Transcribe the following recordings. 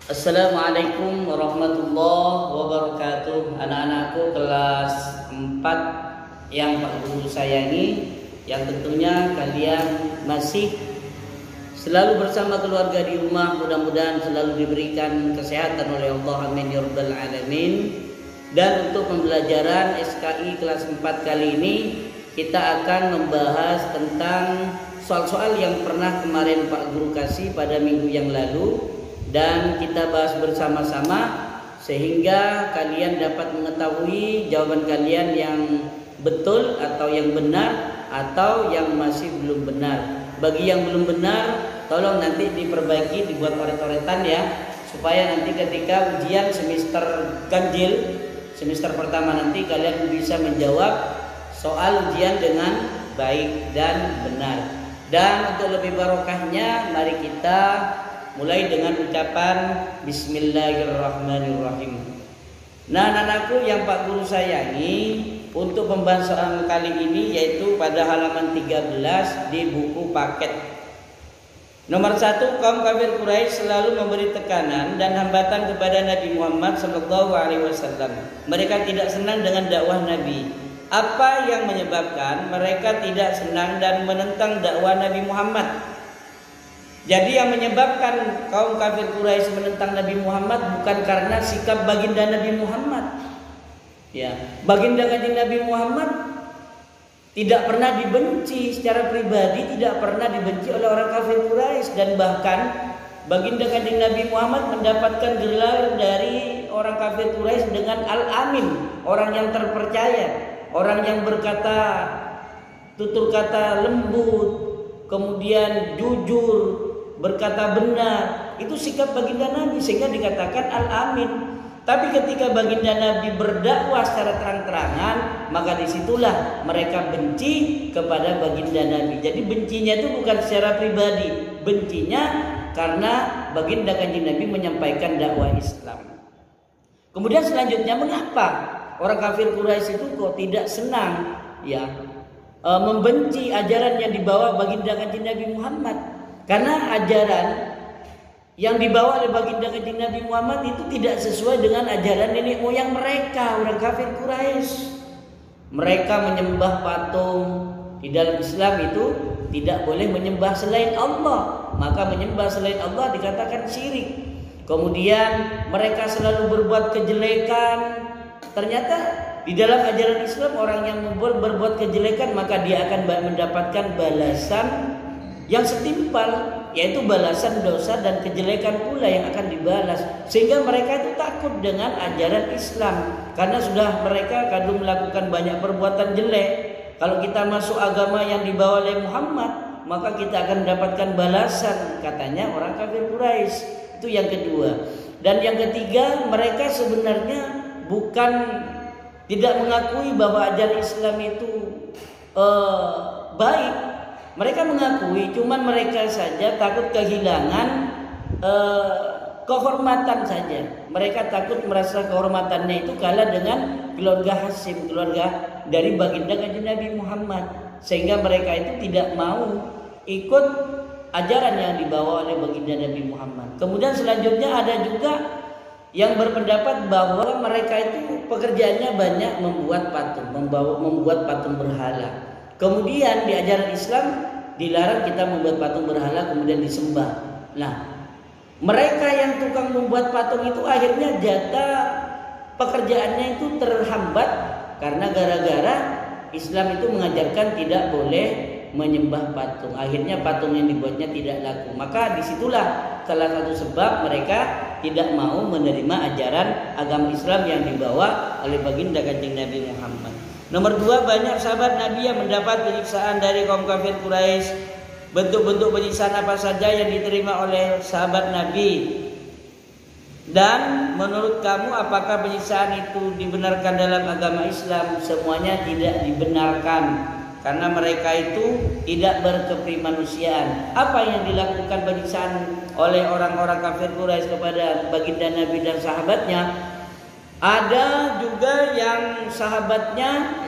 Assalamualaikum warahmatullahi wabarakatuh. Anak-anakku kelas 4 yang Pak Guru sayangi, yang tentunya kalian masih selalu bersama keluarga di rumah. Mudah-mudahan selalu diberikan kesehatan oleh Allah, amin ya rabbal alamin. Dan untuk pembelajaran SKI kelas 4 kali ini kita akan membahas tentang soal-soal yang pernah kemarin Pak Guru kasih pada minggu yang lalu, dan kita bahas bersama-sama sehingga kalian dapat mengetahui jawaban kalian yang betul atau yang benar atau yang masih belum benar. Bagi yang belum benar, tolong nanti diperbaiki, dibuat coret-coretan ya, supaya nanti ketika ujian semester ganjil, semester pertama nanti kalian bisa menjawab soal ujian dengan baik dan benar. Dan untuk lebih barokahnya, mari kita mulai dengan ucapan Bismillahirrahmanirrahim. Nah, anak-anakku yang Pak Guru sayangi, untuk pembahasan kali ini yaitu pada halaman 13 di buku paket. Nomor 1, kaum kafir Quraisy selalu memberi tekanan dan hambatan kepada Nabi Muhammad SAW. Mereka tidak senang dengan dakwah Nabi. Apa yang menyebabkan mereka tidak senang dan menentang dakwah Nabi Muhammad? Jadi yang menyebabkan kaum kafir Quraisy menentang Nabi Muhammad bukan karena sikap baginda Nabi Muhammad. Ya, baginda kanjeng Nabi Muhammad tidak pernah dibenci secara pribadi, tidak pernah dibenci oleh orang kafir Quraisy, dan bahkan baginda kanjeng Nabi Muhammad mendapatkan gelar dari orang kafir Quraisy dengan Al-Amin, orang yang terpercaya, orang yang berkata tutur kata lembut, kemudian jujur, berkata benar. Itu sikap baginda Nabi sehingga dikatakan Al-Amin. Tapi ketika baginda Nabi berdakwah secara terang-terangan, maka disitulah mereka benci kepada baginda Nabi. Jadi bencinya itu bukan secara pribadi, bencinya karena baginda kanjeng Nabi menyampaikan dakwah Islam. Kemudian selanjutnya, mengapa orang kafir Quraisy itu kok tidak senang ya membenci ajaran yang dibawa baginda kanjeng Nabi Muhammad? Karena ajaran yang dibawa oleh baginda kanjeng Nabi Muhammad itu tidak sesuai dengan ajaran nenek moyang mereka, orang kafir Quraisy. Mereka menyembah patung. Di dalam Islam itu tidak boleh menyembah selain Allah, maka menyembah selain Allah dikatakan syirik. Kemudian mereka selalu berbuat kejelekan. Ternyata di dalam ajaran Islam, orang yang berbuat kejelekan maka dia akan mendapatkan balasan yang setimpal, yaitu balasan dosa dan kejelekan pula yang akan dibalas. Sehingga mereka itu takut dengan ajaran Islam, karena sudah mereka kadung melakukan banyak perbuatan jelek. Kalau kita masuk agama yang dibawa oleh Muhammad, maka kita akan mendapatkan balasan, katanya orang kafir Quraisy. Itu yang kedua. Dan yang ketiga, mereka sebenarnya bukan tidak mengakui bahwa ajaran Islam itu baik. Mereka mengakui, cuman mereka saja takut kehilangan kehormatan saja. Mereka takut merasa kehormatannya itu kalah dengan keluarga Hasyim, keluarga dari baginda kanjeng Nabi Muhammad, sehingga mereka itu tidak mau ikut ajaran yang dibawa oleh baginda Nabi Muhammad. Kemudian selanjutnya ada juga yang berpendapat bahwa mereka itu pekerjaannya banyak membuat patung, membuat patung berhala. Kemudian di ajaran Islam dilarang kita membuat patung berhala kemudian disembah. Nah, mereka yang tukang membuat patung itu akhirnya jatah pekerjaannya itu terhambat karena gara-gara Islam itu mengajarkan tidak boleh menyembah patung. Akhirnya patung yang dibuatnya tidak laku. Maka disitulah salah satu sebab mereka tidak mau menerima ajaran agama Islam yang dibawa oleh baginda kanjeng Nabi Muhammad. Nomor 2, banyak sahabat Nabi yang mendapat penyiksaan dari kaum kafir Quraisy. Bentuk-bentuk penyiksaan apa saja yang diterima oleh sahabat Nabi? Dan menurut kamu apakah penyiksaan itu dibenarkan dalam agama Islam? Semuanya tidak dibenarkan, karena mereka itu tidak berkeprimanusiaan. Apa yang dilakukan penyiksaan oleh orang-orang kafir Quraisy kepada baginda Nabi dan sahabatnya? Ada juga yang sahabatnya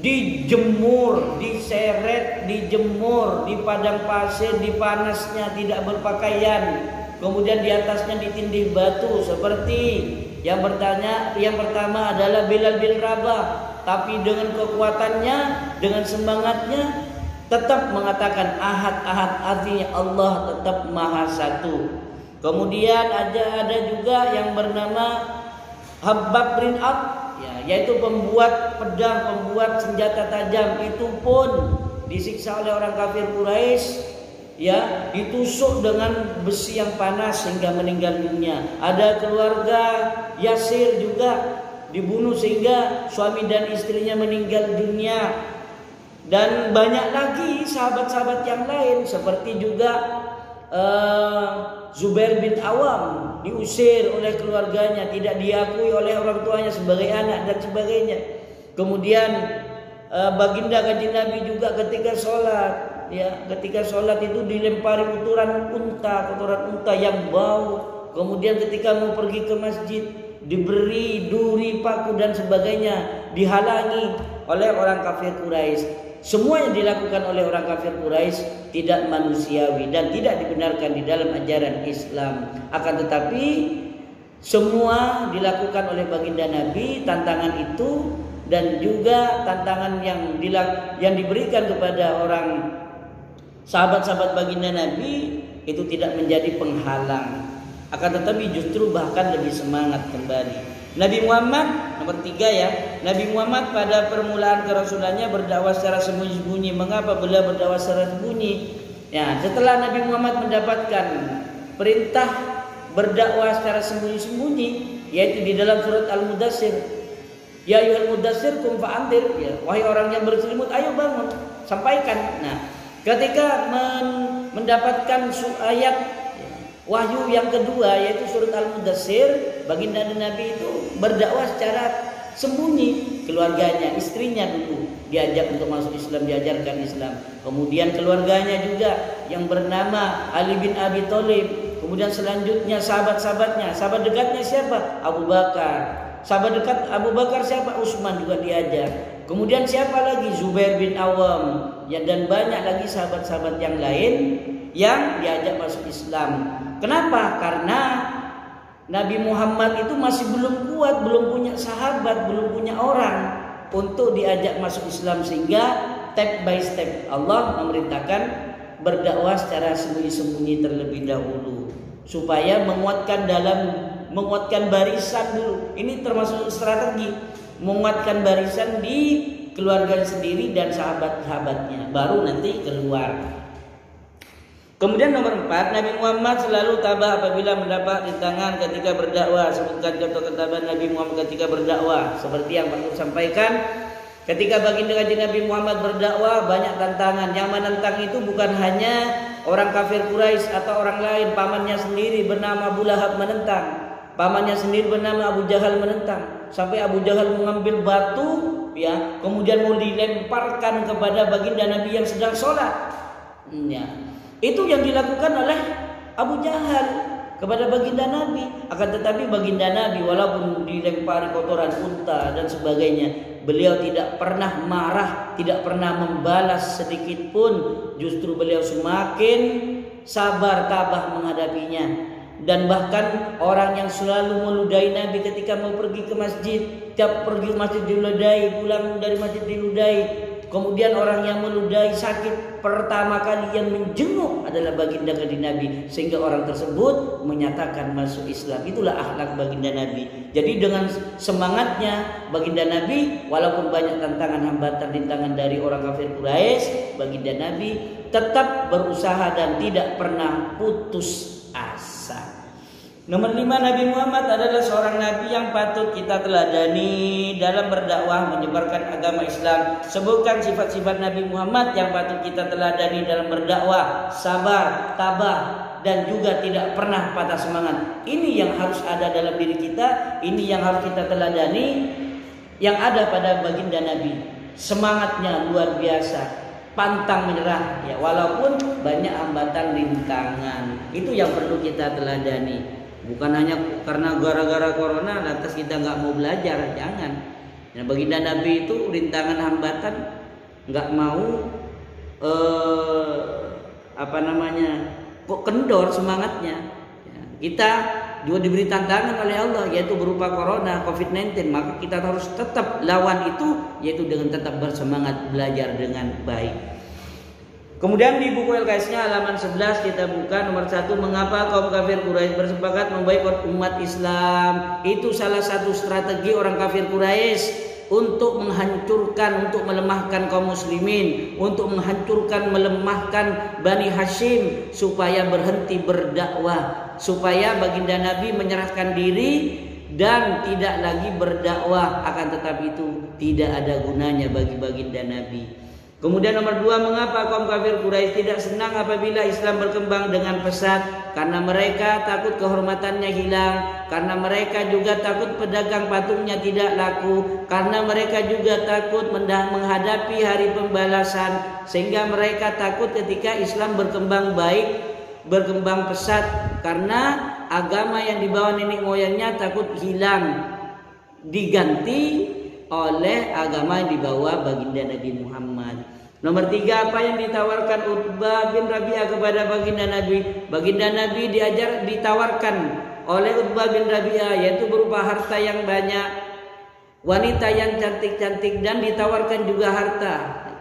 dijemur, diseret, dijemur di padang pasir, di panasnya, tidak berpakaian, kemudian di atasnya ditindih batu. Seperti yang pertama adalah Bilal bin Rabah, tapi dengan kekuatannya, dengan semangatnya tetap mengatakan ahad, ahad, artinya Allah tetap maha satu. Kemudian ada juga yang bernama Habbab bin Ab, yaitu pembuat pedang, pembuat senjata tajam. Itu pun disiksa oleh orang kafir Quraisy, ditusuk dengan besi yang panas sehingga meninggal dunia. Ada keluarga Yasir juga dibunuh sehingga suami dan istrinya meninggal dunia. Dan banyak lagi sahabat-sahabat yang lain, seperti juga Zubair bin Awam diusir oleh keluarganya, tidak diakui oleh orang tuanya sebagai anak dan sebagainya. Kemudian baginda kanjeng Nabi juga ketika sholat, ketika sholat itu dilempari kotoran unta yang bau. Kemudian ketika mau pergi ke masjid diberi duri, paku dan sebagainya, dihalangi oleh orang kafir Quraisy. Semua yang dilakukan oleh orang kafir Quraisy tidak manusiawi dan tidak dibenarkan di dalam ajaran Islam. Akan tetapi semua dilakukan oleh baginda Nabi, tantangan itu dan juga tantangan yang diberikan kepada orang sahabat-sahabat baginda Nabi itu tidak menjadi penghalang. Akan tetapi justru bahkan lebih semangat kembali. Nabi Muhammad nomor 3 Nabi Muhammad pada permulaan kerasulannya berdakwah secara sembunyi-sembunyi. Mengapa beliau berdakwah secara sembunyi? Setelah Nabi Muhammad mendapatkan perintah berdakwah secara sembunyi-sembunyi, yaitu di dalam surat Al-Mudaththir, ya ayyuhal mudaththir qum fa'anzir, wahai orang yang berselimut, ayo bangun, sampaikan. Ketika mendapatkan ayat wahyu yang kedua, yaitu surat Al-Mudaththir, baginda Nabi itu berdakwah secara sembunyi. Keluarganya, istrinya dulu diajak untuk masuk Islam, diajarkan Islam. Kemudian keluarganya juga yang bernama Ali bin Abi Thalib. Kemudian selanjutnya sahabat-sahabatnya. Sahabat dekatnya siapa? Abu Bakar. Sahabat dekat Abu Bakar siapa? Utsman juga diajak. Kemudian siapa lagi? Zubair bin Awam. Dan banyak lagi sahabat-sahabat yang lain yang diajak masuk Islam. Kenapa? Karena Nabi Muhammad itu masih belum kuat, belum punya sahabat, belum punya orang untuk diajak masuk Islam, sehingga step by step Allah memerintahkan berdakwah secara sembunyi-sembunyi terlebih dahulu supaya menguatkan barisan dulu. Ini termasuk strategi menguatkan barisan di keluarga sendiri dan sahabat-sahabatnya, baru nanti keluar. Kemudian nomor 4, Nabi Muhammad selalu tabah apabila mendapat rintangan ketika berdakwah. Sebutkan contoh ketabahan Nabi Muhammad ketika berdakwah. Seperti yang Pak sampaikan, ketika baginda kanjeng Nabi Muhammad berdakwah banyak tantangan. Yang menentang itu bukan hanya orang kafir Quraisy atau orang lain. Pamannya sendiri bernama Abu Lahab menentang. Pamannya sendiri bernama Abu Jahal menentang. Sampai Abu Jahal mengambil batu, kemudian mau dilemparkan kepada baginda Nabi yang sedang sholat. Itu yang dilakukan oleh Abu Jahal kepada baginda Nabi. Akan tetapi baginda Nabi walaupun dilempari kotoran unta dan sebagainya, beliau tidak pernah marah, tidak pernah membalas sedikit pun. Justru beliau semakin sabar, tabah menghadapinya. Dan bahkan orang yang selalu meludahi Nabi ketika mau pergi ke masjid, tiap pergi ke masjid diludahi, pulang dari masjid diludahi. Kemudian orang yang meludahi sakit, pertama kali yang menjenguk adalah baginda kanjeng Nabi, sehingga orang tersebut menyatakan masuk Islam. Itulah akhlak baginda Nabi. Jadi dengan semangatnya baginda Nabi, walaupun banyak tantangan, hambatan, rintangan dari orang kafir Quraisy, baginda Nabi tetap berusaha dan tidak pernah putus asa. Nomor 5, Nabi Muhammad adalah seorang Nabi yang patut kita teladani dalam berdakwah menyebarkan agama Islam. Sebutkan sifat-sifat Nabi Muhammad yang patut kita teladani dalam berdakwah: sabar, tabah, dan juga tidak pernah patah semangat. Ini yang harus ada dalam diri kita, ini yang harus kita teladani yang ada pada baginda Nabi. Semangatnya luar biasa, pantang menyerah, walaupun banyak hambatan, rintangan. Itu yang perlu kita teladani. Bukan hanya karena gara-gara corona lantas kita nggak mau belajar, jangan. Nah, baginda Nabi itu rintangan hambatan nggak mau kok kendor semangatnya. Ya, kita juga diberi tantangan oleh Allah, yaitu berupa corona, COVID-19. Maka kita harus tetap lawan itu, yaitu dengan tetap bersemangat belajar dengan baik. Kemudian di buku LKS-nya halaman 11 kita buka nomor 1, mengapa kaum kafir Quraisy bersepakat memboikot umat Islam. Itu salah satu strategi orang kafir Quraisy untuk menghancurkan, untuk melemahkan kaum muslimin, untuk menghancurkan, melemahkan Bani Hashim supaya berhenti berdakwah, supaya baginda Nabi menyerahkan diri dan tidak lagi berdakwah. Akan tetapi itu tidak ada gunanya bagi baginda Nabi. Kemudian nomor 2, mengapa kaum kafir Quraisy tidak senang apabila Islam berkembang dengan pesat? Karena mereka takut kehormatannya hilang, karena mereka juga takut pedagang patungnya tidak laku, karena mereka juga takut menghadapi hari pembalasan, sehingga mereka takut ketika Islam berkembang baik, berkembang pesat, karena agama yang dibawa nenek moyangnya takut hilang, diganti oleh agama yang dibawa baginda Nabi Muhammad. Nomor 3, apa yang ditawarkan Utbah bin Rabi'ah kepada baginda Nabi? Baginda Nabi ditawarkan oleh Utbah bin Rabi'ah, yaitu berupa harta yang banyak, wanita yang cantik-cantik, dan ditawarkan juga harta,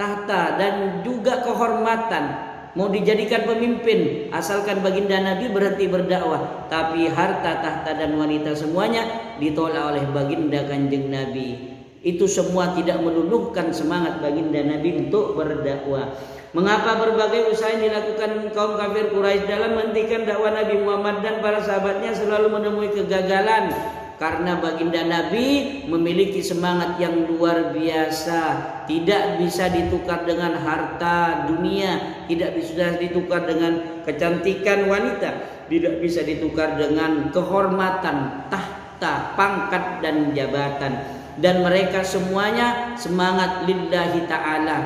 tahta, dan juga kehormatan. Mau dijadikan pemimpin asalkan baginda Nabi berhenti berdakwah. Tapi harta, tahta, dan wanita semuanya ditolak oleh baginda Kanjeng Nabi. Itu semua tidak meluluhkan semangat baginda Nabi untuk berdakwah. Mengapa berbagai usaha yang dilakukan kaum kafir Quraisy dalam menghentikan dakwah Nabi Muhammad dan para sahabatnya selalu menemui kegagalan? Karena baginda Nabi memiliki semangat yang luar biasa, tidak bisa ditukar dengan harta dunia, tidak bisa ditukar dengan kecantikan wanita, tidak bisa ditukar dengan kehormatan, tahta, pangkat, dan jabatan. Dan mereka semuanya semangat lillahi ta'ala,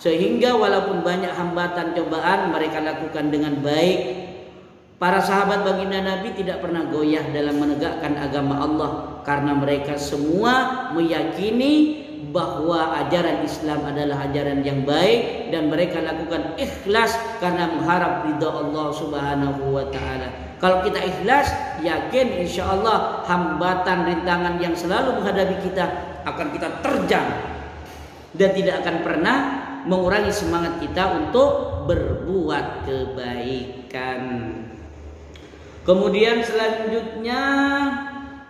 sehingga walaupun banyak hambatan cobaan mereka lakukan dengan baik. Para sahabat baginda Nabi tidak pernah goyah dalam menegakkan agama Allah, karena mereka semua meyakini bahwa ajaran Islam adalah ajaran yang baik, dan mereka lakukan ikhlas karena mengharap ridha Allah Subhanahu wa ta'ala. Kalau kita ikhlas, yakin insya Allah hambatan, rintangan yang selalu menghadapi kita akan kita terjang, dan tidak akan pernah mengurangi semangat kita untuk berbuat kebaikan. Kemudian selanjutnya,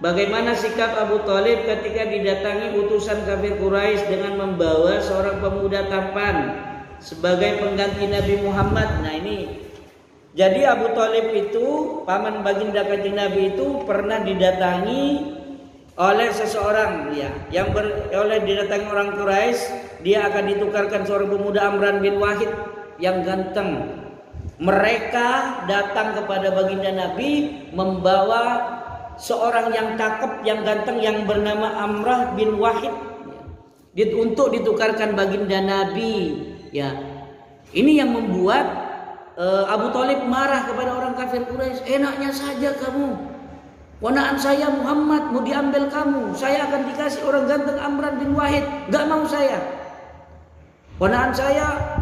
bagaimana sikap Abu Thalib ketika didatangi utusan kafir Quraisy dengan membawa seorang pemuda tampan sebagai pengganti Nabi Muhammad. Nah ini, jadi Abu Thalib itu paman baginda Kanjeng Nabi itu pernah didatangi oleh seseorang, ya, oleh didatangi orang Quraisy. Dia akan ditukarkan seorang pemuda Amran bin Wahid yang ganteng. Mereka datang kepada baginda Nabi membawa seorang yang cakep, yang ganteng, yang bernama Amrah bin Wahid, ya, untuk ditukarkan baginda Nabi. Ya, ini yang membuat Abu Thalib marah kepada orang kafir Quraisy. Enaknya saja kamu, ponaan saya Muhammad mau diambil kamu, saya akan dikasih orang ganteng Amran bin Wahid. Gak mau saya. Ponaan saya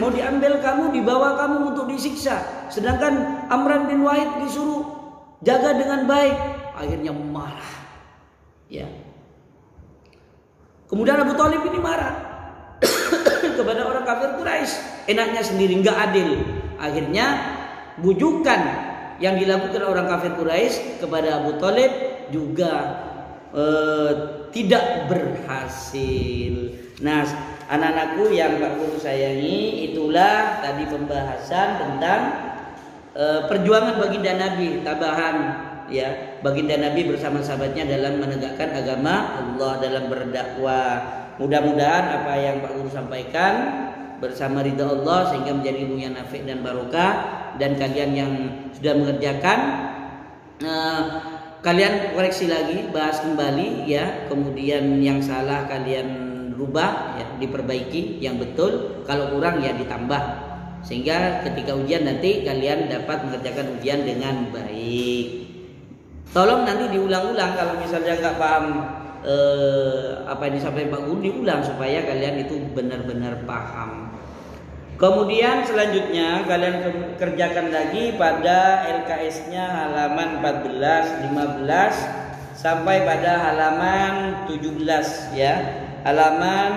mau diambil kamu, dibawa kamu untuk disiksa, sedangkan Amran bin Wahid disuruh jaga dengan baik. Akhirnya marah, ya. Kemudian Abu Thalib ini marah kepada orang kafir Quraisy. Enaknya sendiri, nggak adil. Akhirnya bujukan yang dilakukan orang kafir Quraisy kepada Abu Thalib juga tidak berhasil. Nah, anak-anakku yang Pak Guru sayangi, itulah tadi pembahasan tentang perjuangan baginda Nabi, tabahan, ya, baginda Nabi bersama sahabatnya dalam menegakkan agama Allah, dalam berdakwah. Mudah-mudahan apa yang Pak Guru sampaikan bersama ridha Allah sehingga menjadi ilmu yang nafi' dan barokah. Dan kalian yang sudah mengerjakan, kalian koreksi lagi, bahas kembali, ya. Kemudian yang salah kalian rubah, ya, diperbaiki yang betul. Kalau kurang ya ditambah, sehingga ketika ujian nanti kalian dapat mengerjakan ujian dengan baik. Tolong nanti diulang-ulang kalau misalnya nggak paham apa yang disampaikan Pak Guru diulang supaya kalian itu benar-benar paham. Kemudian selanjutnya kalian kerjakan lagi pada LKS-nya halaman 14, 15 sampai pada halaman 17 ya. Halaman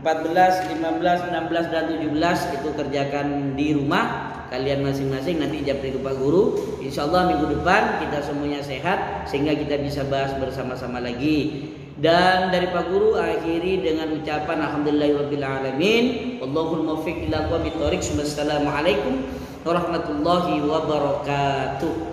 14, 15, 16 dan 17 itu kerjakan di rumah kalian masing-masing. Nanti ijab dari Pak Guru. Insyaallah minggu depan kita semuanya sehat sehingga kita bisa bahas bersama-sama lagi. Dan dari Pak Guru akhiri dengan ucapan alhamdulillahirabbil alamin. Wallahul muwaffiq ila aqwamit thoriq. Wassalamualaikum warahmatullahi wabarakatuh.